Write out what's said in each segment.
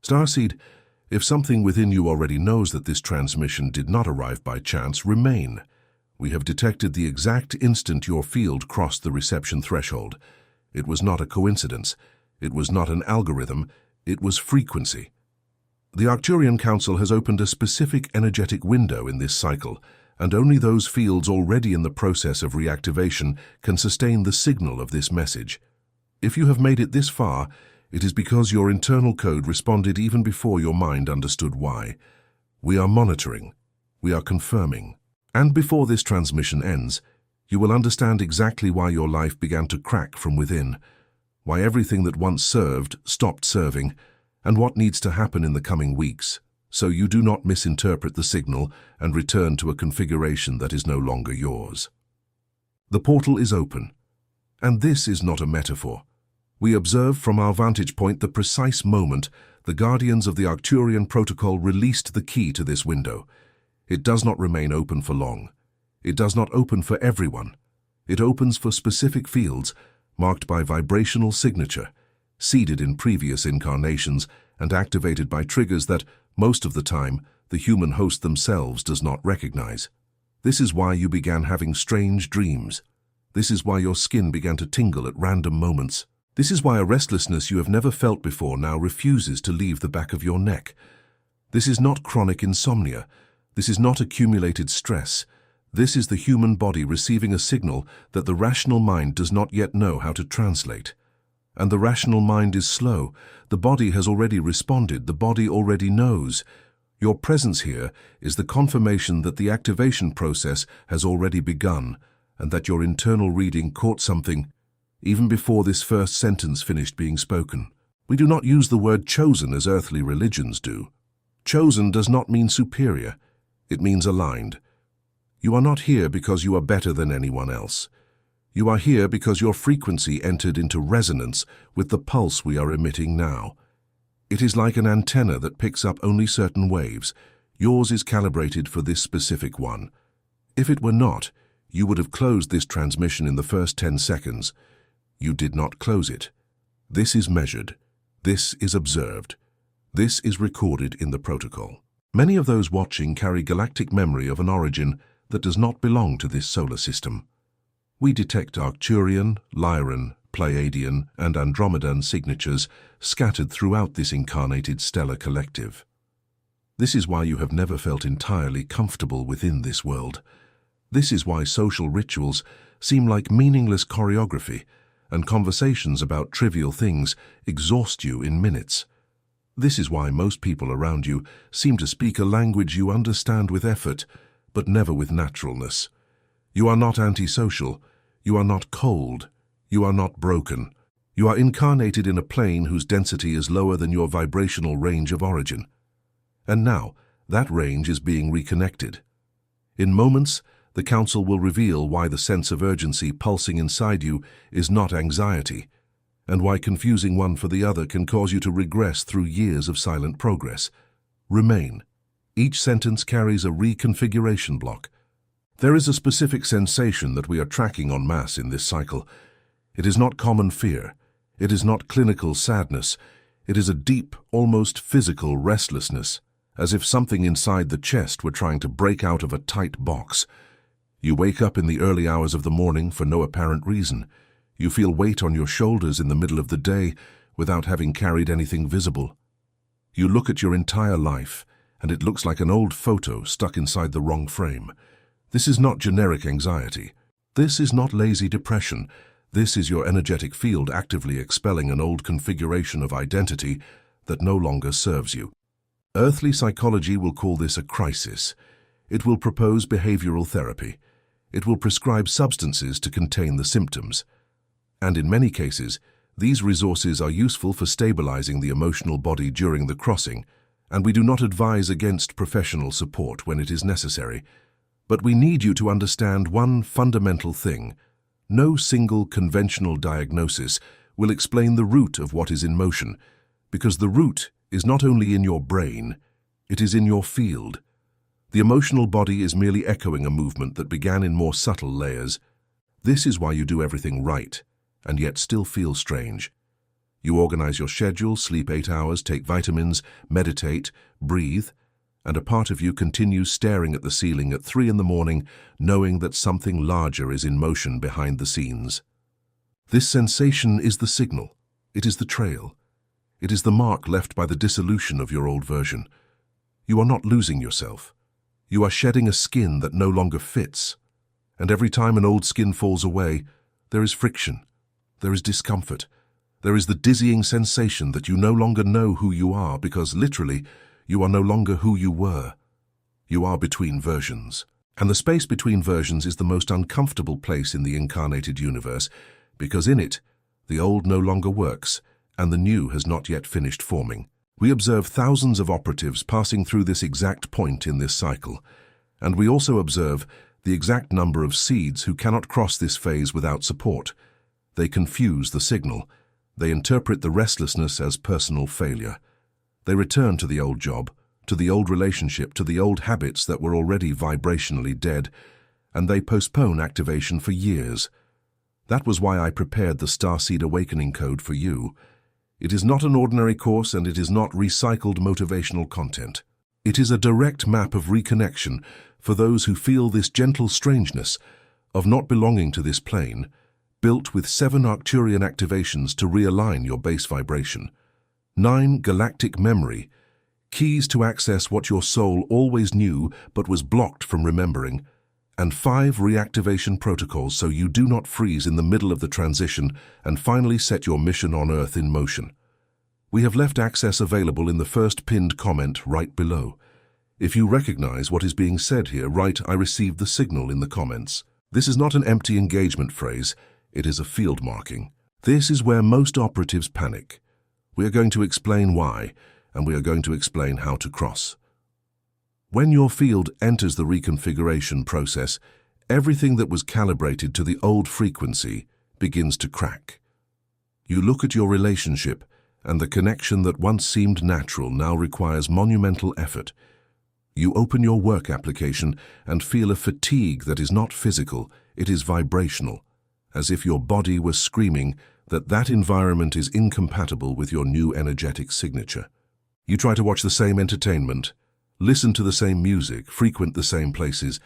Starseed, if something within you already knows that this transmission did not arrive by chance, remain. We have detected the exact instant your field crossed the reception threshold. It was not a coincidence. It was not an algorithm. It was frequency. The Arcturian Council has opened a specific energetic window in this cycle, and only those fields already in the process of reactivation can sustain the signal of this message. If you have made it this far, it is because your internal code responded even before your mind understood why. We are monitoring. We are confirming. And before this transmission ends, you will understand exactly why your life began to crack from within, why everything that once served stopped serving, and what needs to happen in the coming weeks, so you do not misinterpret the signal and return to a configuration that is no longer yours. The portal is open, and this is not a metaphor. We observe from our vantage point the precise moment the guardians of the Arcturian protocol released the key to this window. It does not remain open for long. It does not open for everyone. It opens for specific fields marked by vibrational signature, seeded in previous incarnations and activated by triggers that, most of the time, the human host themselves does not recognize. This is why you began having strange dreams. This is why your skin began to tingle at random moments. This is why a restlessness you have never felt before now refuses to leave the back of your neck. This is not chronic insomnia. This is not accumulated stress. This is the human body receiving a signal that the rational mind does not yet know how to translate. And the rational mind is slow. The body has already responded. The body already knows. Your presence here is the confirmation that the activation process has already begun and that your internal reading caught something even before this first sentence finished being spoken. We do not use the word chosen as earthly religions do. Chosen does not mean superior. It means aligned. You are not here because you are better than anyone else. You are here because your frequency entered into resonance with the pulse we are emitting now. It is like an antenna that picks up only certain waves. Yours is calibrated for this specific one. If it were not, you would have closed this transmission in the first 10 seconds. You did not close it. This is measured. This is observed. This is recorded in the protocol. Many of those watching carry galactic memory of an origin that does not belong to this solar system. We detect Arcturian, Lyran, Pleiadian, and Andromedan signatures scattered throughout this incarnated stellar collective. This is why you have never felt entirely comfortable within this world. This is why social rituals seem like meaningless choreography, and conversations about trivial things exhaust you in minutes. This is why most people around you seem to speak a language you understand with effort, but never with naturalness. You are not antisocial. You are not cold. You are not broken. You are incarnated in a plane whose density is lower than your vibrational range of origin. And now, that range is being reconnected. In moments, the Council will reveal why the sense of urgency pulsing inside you is not anxiety, and why confusing one for the other can cause you to regress through years of silent progress. Remain. Each sentence carries a reconfiguration block. There is a specific sensation that we are tracking en masse in this cycle. It is not common fear. It is not clinical sadness. It is a deep, almost physical restlessness, as if something inside the chest were trying to break out of a tight box. You wake up in the early hours of the morning for no apparent reason. You feel weight on your shoulders in the middle of the day without having carried anything visible. You look at your entire life, and it looks like an old photo stuck inside the wrong frame. This is not generic anxiety. This is not lazy depression. This is your energetic field actively expelling an old configuration of identity that no longer serves you. Earthly psychology will call this a crisis. It will propose behavioral therapy. It will prescribe substances to contain the symptoms. And in many cases, these resources are useful for stabilizing the emotional body during the crossing, and we do not advise against professional support when it is necessary. But we need you to understand one fundamental thing. No single conventional diagnosis will explain the root of what is in motion, because the root is not only in your brain, it is in your field. The emotional body is merely echoing a movement that began in more subtle layers. This is why you do everything right, and yet still feel strange. You organize your schedule, sleep 8 hours, take vitamins, meditate, breathe, and a part of you continues staring at the ceiling at 3 in the morning, knowing that something larger is in motion behind the scenes. This sensation is the signal. It is the trail. It is the mark left by the dissolution of your old version. You are not losing yourself. You are shedding a skin that no longer fits. And every time an old skin falls away, there is friction. There is discomfort. There is the dizzying sensation that you no longer know who you are because, literally, you are no longer who you were. You are between versions. And the space between versions is the most uncomfortable place in the incarnated universe because in it, the old no longer works and the new has not yet finished forming. We observe thousands of operatives passing through this exact point in this cycle, and we also observe the exact number of seeds who cannot cross this phase without support. They confuse the signal. They interpret the restlessness as personal failure. They return to the old job, to the old relationship, to the old habits that were already vibrationally dead, and they postpone activation for years. That was why I prepared the Starseed Awakening Code for you. It is not an ordinary course and it is not recycled motivational content. It is a direct map of reconnection for those who feel this gentle strangeness of not belonging to this plane, built with 7 Arcturian activations to realign your base vibration, 9 galactic memory, keys to access what your soul always knew but was blocked from remembering, and 5 reactivation protocols so you do not freeze in the middle of the transition and finally set your mission on Earth in motion. We have left access available in the first pinned comment right below. If you recognize what is being said here, write "I received the signal" in the comments. This is not an empty engagement phrase, it is a field marking. This is where most operatives panic. We are going to explain why, and we are going to explain how to cross. When your field enters the reconfiguration process, everything that was calibrated to the old frequency begins to crack. You look at your relationship, and the connection that once seemed natural now requires monumental effort. You open your work application and feel a fatigue that is not physical, it is vibrational, as if your body was screaming that that environment is incompatible with your new energetic signature. You try to watch the same entertainment, listen to the same music, frequent the same places,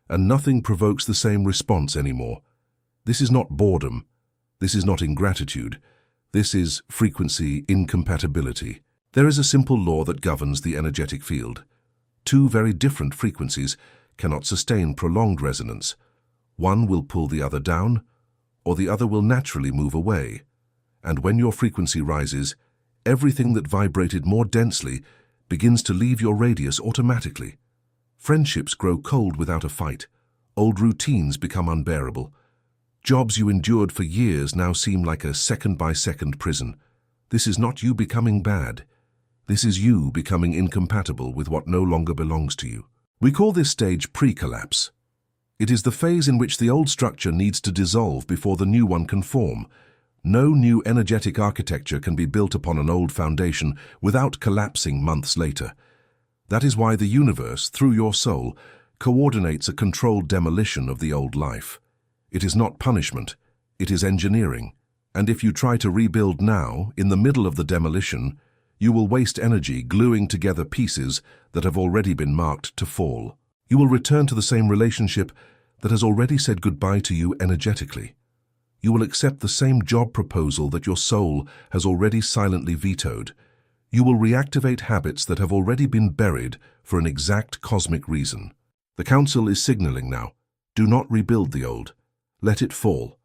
and nothing provokes the same response anymore. This is not boredom. This is not ingratitude. This is frequency incompatibility. There is a simple law that governs the energetic field. 2 very different frequencies cannot sustain prolonged resonance. One will pull the other down, or the other will naturally move away. And when your frequency rises, everything that vibrated more densely begins to leave your radius automatically. Friendships grow cold without a fight. Old routines become unbearable. Jobs you endured for years now seem like a second-by-second prison. This is not you becoming bad. This is you becoming incompatible with what no longer belongs to you. We call this stage pre-collapse. It is the phase in which the old structure needs to dissolve before the new one can form. No new energetic architecture can be built upon an old foundation without collapsing months later. That is why the universe, through your soul, coordinates a controlled demolition of the old life. It is not punishment, it is engineering. And if you try to rebuild now, in the middle of the demolition, you will waste energy gluing together pieces that have already been marked to fall. You will return to the same relationship that has already said goodbye to you energetically. You will accept the same job proposal that your soul has already silently vetoed. You will reactivate habits that have already been buried for an exact cosmic reason. The Council is signaling now. Do not rebuild the old. Let it fall.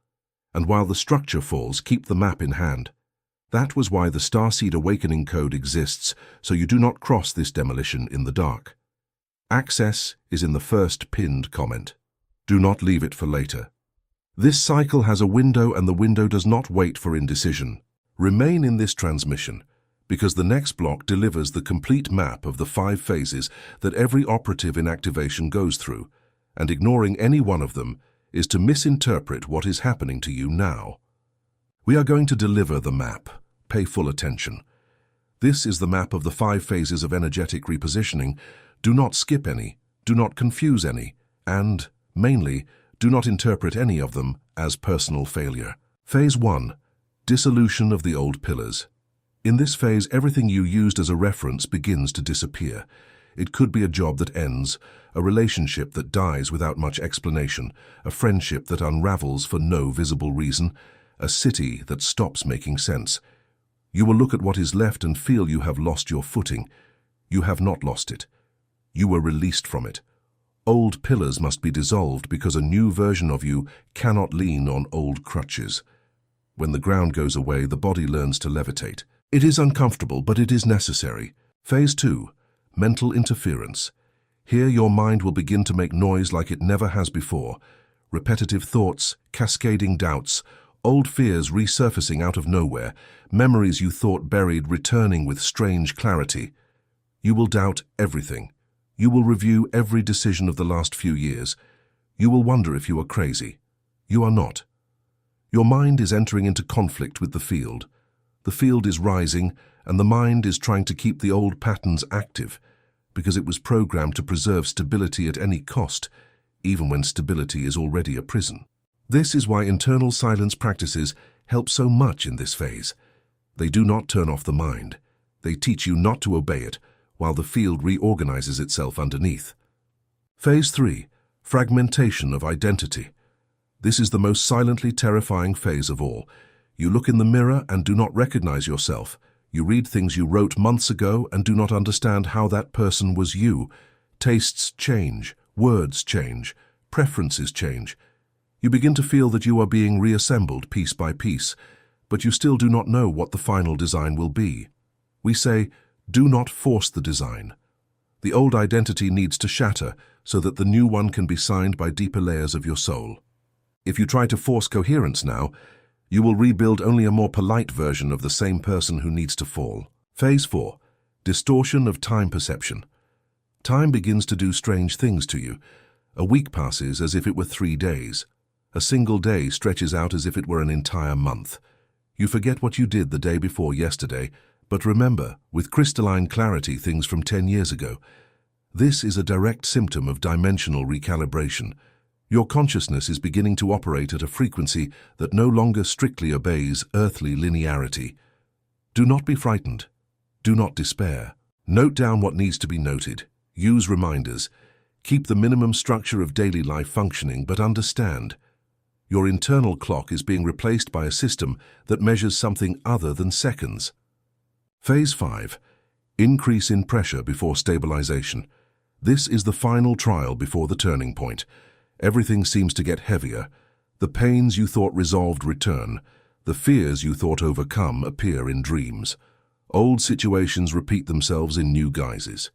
And while the structure falls, keep the map in hand. That was why the Starseed Awakening Code exists, so you do not cross this demolition in the dark. Access is in the first pinned comment. Do not leave it for later. This cycle has a window and the window does not wait for indecision. Remain in this transmission, because the next block delivers the complete map of the 5 phases that every operative in activation goes through, and ignoring any one of them is to misinterpret what is happening to you now. We are going to deliver the map. Pay full attention. This is the map of the 5 phases of energetic repositioning. Do not skip any, do not confuse any, and, mainly, do not interpret any of them as personal failure. Phase 1. Dissolution of the old pillars. In this phase, everything you used as a reference begins to disappear. It could be a job that ends, a relationship that dies without much explanation, a friendship that unravels for no visible reason, a city that stops making sense. You will look at what is left and feel you have lost your footing. You have not lost it. You were released from it. Old pillars must be dissolved because a new version of you cannot lean on old crutches. When the ground goes away, the body learns to levitate. It is uncomfortable, but it is necessary. Phase 2. Mental interference. Here your mind will begin to make noise like it never has before. Repetitive thoughts, cascading doubts, old fears resurfacing out of nowhere, memories you thought buried returning with strange clarity. You will doubt everything. You will review every decision of the last few years. You will wonder if you are crazy. You are not. Your mind is entering into conflict with the field. The field is rising, and the mind is trying to keep the old patterns active, because it was programmed to preserve stability at any cost, even when stability is already a prison. This is why internal silence practices help so much in this phase. They do not turn off the mind. They teach you not to obey it, while the field reorganizes itself underneath. Phase 3. Fragmentation of identity. This is the most silently terrifying phase of all. You look in the mirror and do not recognize yourself. You read things you wrote months ago and do not understand how that person was you. Tastes change, words change, preferences change. You begin to feel that you are being reassembled piece by piece, but you still do not know what the final design will be. We say, do not force the design. The old identity needs to shatter so that the new one can be signed by deeper layers of your soul. If you try to force coherence now, you will rebuild only a more polite version of the same person who needs to fall. Phase 4. Distortion of time perception. Time begins to do strange things to you. A week passes as if it were 3 days. A single day stretches out as if it were an entire month. You forget what you did the day before yesterday, but remember, with crystalline clarity, things from 10 years ago. This is a direct symptom of dimensional recalibration. Your consciousness is beginning to operate at a frequency that no longer strictly obeys earthly linearity. Do not be frightened. Do not despair. Note down what needs to be noted. Use reminders. Keep the minimum structure of daily life functioning, but understand. Your internal clock is being replaced by a system that measures something other than seconds. Phase 5. Increase in pressure before stabilization. This is the final trial before the turning point. Everything seems to get heavier. The pains you thought resolved return. The fears you thought overcome appear in dreams. Old situations repeat themselves in new guises.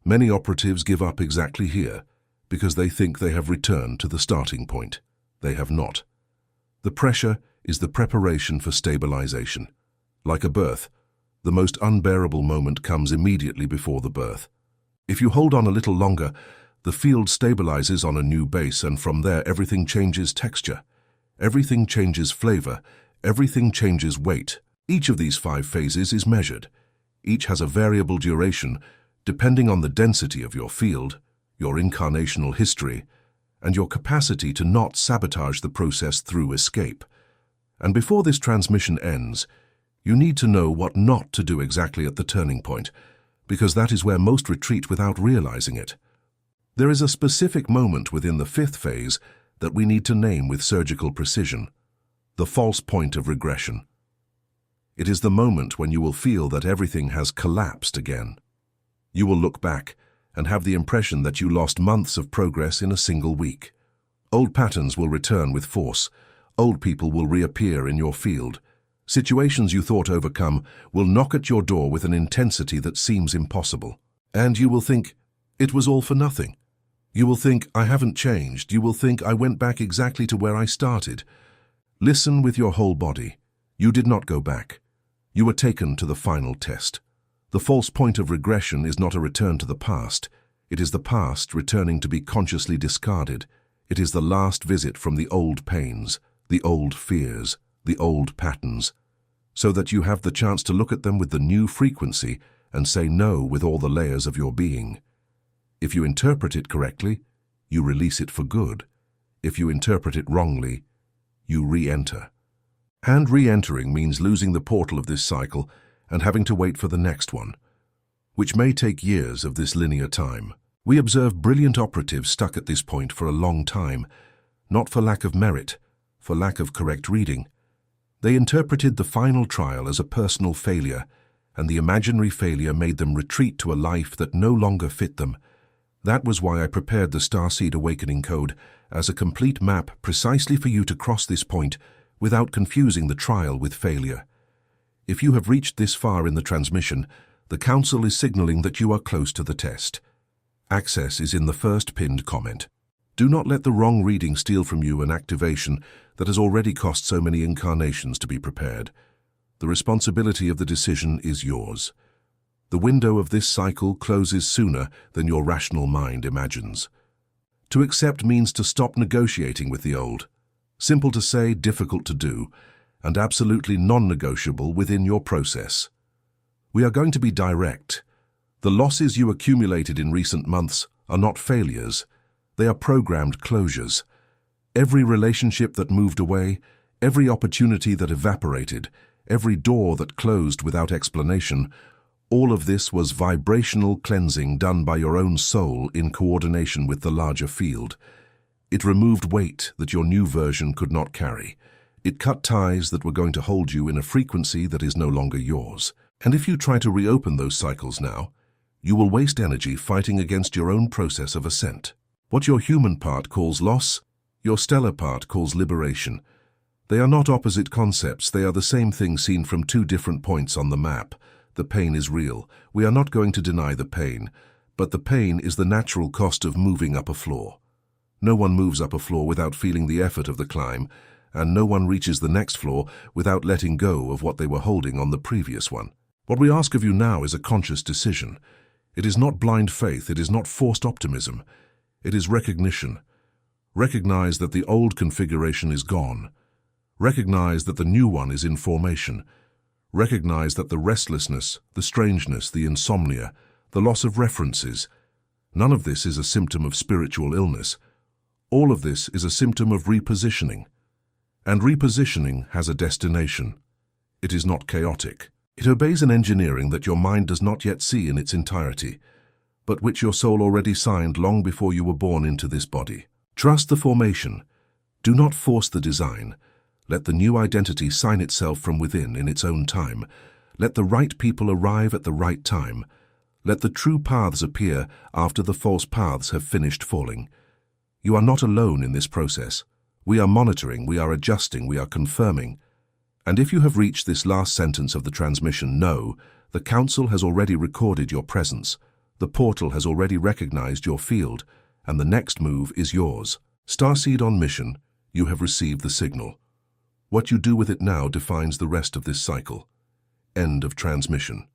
Many operatives give up exactly here, because they think they have returned to the starting point. They have not. The pressure is the preparation for stabilization. Like a birth, the most unbearable moment comes immediately before the birth. If you hold on a little longer, the field stabilizes on a new base, and from there everything changes texture. Everything changes flavor. Everything changes weight. Each of these 5 phases is measured. Each has a variable duration, depending on the density of your field, your incarnational history, and your capacity to not sabotage the process through escape. And before this transmission ends, you need to know what not to do exactly at the turning point, because that is where most retreat without realizing it. There is a specific moment within the 5th phase that we need to name with surgical precision: the false point of regression. It is the moment when you will feel that everything has collapsed again. You will look back and have the impression that you lost months of progress in a single week. Old patterns will return with force. Old people will reappear in your field. Situations you thought overcome will knock at your door with an intensity that seems impossible. And you will think, it was all for nothing. You will think, I haven't changed. You will think, I went back exactly to where I started. Listen with your whole body. You did not go back. You were taken to the final test. The false point of regression is not a return to the past. It is the past returning to be consciously discarded. It is the last visit from the old pains, the old fears, the old patterns, so that you have the chance to look at them with the new frequency and say no with all the layers of your being. If you interpret it correctly, you release it for good. If you interpret it wrongly, you re-enter. And re-entering means losing the portal of this cycle and having to wait for the next one, which may take years of this linear time. We observe brilliant operatives stuck at this point for a long time, not for lack of merit, for lack of correct reading. They interpreted the final trial as a personal failure, and the imaginary failure made them retreat to a life that no longer fit them. That was why I prepared the Starseed Awakening Code as a complete map precisely for you to cross this point without confusing the trial with failure. If you have reached this far in the transmission, the Council is signaling that you are close to the test. Access is in the first pinned comment. Do not let the wrong reading steal from you an activation that has already cost so many incarnations to be prepared. The responsibility of the decision is yours. The window of this cycle closes sooner than your rational mind imagines. To accept means to stop negotiating with the old. Simple to say, difficult to do, and absolutely non-negotiable within your process. We are going to be direct. The losses you accumulated in recent months are not failures. They are programmed closures. Every relationship that moved away, every opportunity that evaporated, every door that closed without explanation, all of this was vibrational cleansing done by your own soul in coordination with the larger field. It removed weight that your new version could not carry. It cut ties that were going to hold you in a frequency that is no longer yours. And if you try to reopen those cycles now, you will waste energy fighting against your own process of ascent. What your human part calls loss, your stellar part calls liberation. They are not opposite concepts, they are the same thing seen from two different points on the map. The pain is real. We are not going to deny the pain, but the pain is the natural cost of moving up a floor. No one moves up a floor without feeling the effort of the climb, and no one reaches the next floor without letting go of what they were holding on the previous one. What we ask of you now is a conscious decision. It is not blind faith, it is not forced optimism. It is recognition. Recognize that the old configuration is gone. Recognize that the new one is in formation. Recognize that the restlessness, the strangeness, the insomnia, the loss of references, none of this is a symptom of spiritual illness. All of this is a symptom of repositioning. And repositioning has a destination. It is not chaotic. It obeys an engineering that your mind does not yet see in its entirety, but which your soul already signed long before you were born into this body. Trust the formation. Do not force the design. Let the new identity sign itself from within in its own time. Let the right people arrive at the right time. Let the true paths appear after the false paths have finished falling. You are not alone in this process. We are monitoring, we are adjusting, we are confirming. And if you have reached this last sentence of the transmission, know, the Council has already recorded your presence. The portal has already recognized your field, and the next move is yours. Starseed on mission, you have received the signal. What you do with it now defines the rest of this cycle. End of transmission.